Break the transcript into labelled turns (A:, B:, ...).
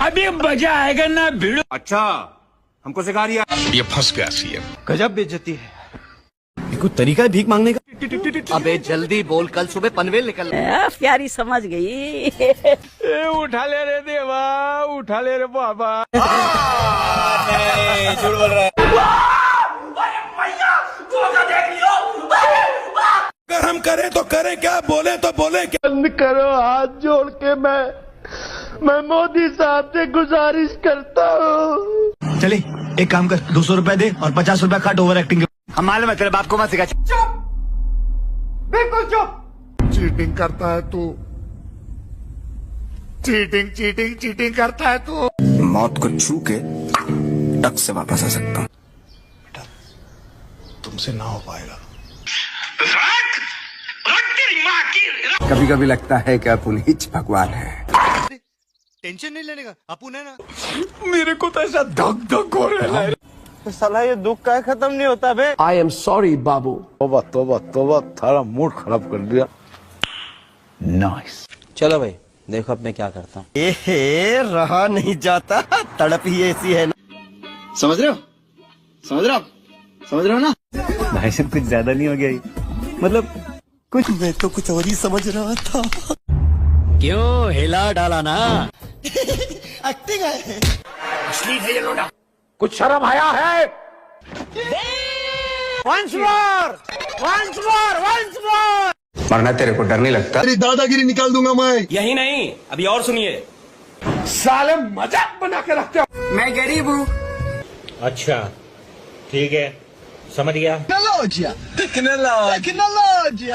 A: अभी मजा आएगा ना भिड़ो।
B: अच्छा हमको सिखा दिया।
A: ये फंस गया सीएम।
C: गजब बेइज्जती है। ये कोई तरीका है भीख मांगने का?
D: अबे जल्दी बोल, कल सुबह पनवेल निकल।
E: प्यारी समझ गई।
C: उठा ले रे देवा, उठा ले रे बाबा।
D: झूठ बोल रहा है।
F: अगर हम करें तो करें क्या, बोले तो बोले क्या?
C: बंद करो, हाथ जोड़ के मैं मोदी साहब से गुजारिश करता हूँ।
G: चले एक काम कर, 200 रुपए दे और 50 रुपए काट ओवर एक्टिंग के।
D: हम मालूम है तेरे बाप को मत सिखा।
C: चुप, बिल्कुल चुप।
F: चीटिंग करता है तू, चीटिंग चीटिंग चीटिंग करता है तू।
G: मौत को छू के टक से वापस आ सकता हूँ।
F: तुमसे ना हो पाएगा।
G: कभी कभी लगता है कि पुनीत भगवान है।
D: टेंशन नहीं लेने का, अपुन है ना।
F: मेरे को तो ऐसा धक धक हो रहा है।
C: साला ये दुख का खत्म नहीं होता बे।
H: आई एम सॉरी बाबू।
F: तोबा तोबा तोबा, थारा मूड खराब कर दिया।
G: नाइस।
H: चलो भाई देखो अब मैं क्या करता हूँ।
D: एहे रहा नहीं जाता, तड़प ही ऐसी है ना।
B: समझ रहे हो, समझ रहे हो, समझ रहे हो ना?
G: भाई साहब कुछ ज्यादा नहीं हो गया ये? मतलब
D: कुछ मैं तो कुछ और ही समझ रहा था।
H: क्यों हिला डाला ना?
D: एक्टिंग है।
A: कुछ शर्म आया है?
C: Once more, once more, once more।
G: मरना तेरे को डर नहीं लगता?
F: तेरी दादागिरी निकाल दूंगा मैं।
H: यही नहीं, अभी और सुनिए।
A: साले मजाक बना के रखते हो।
D: मैं गरीब हूँ।
A: अच्छा ठीक है, समझ गया।
F: टेक्नोलॉजी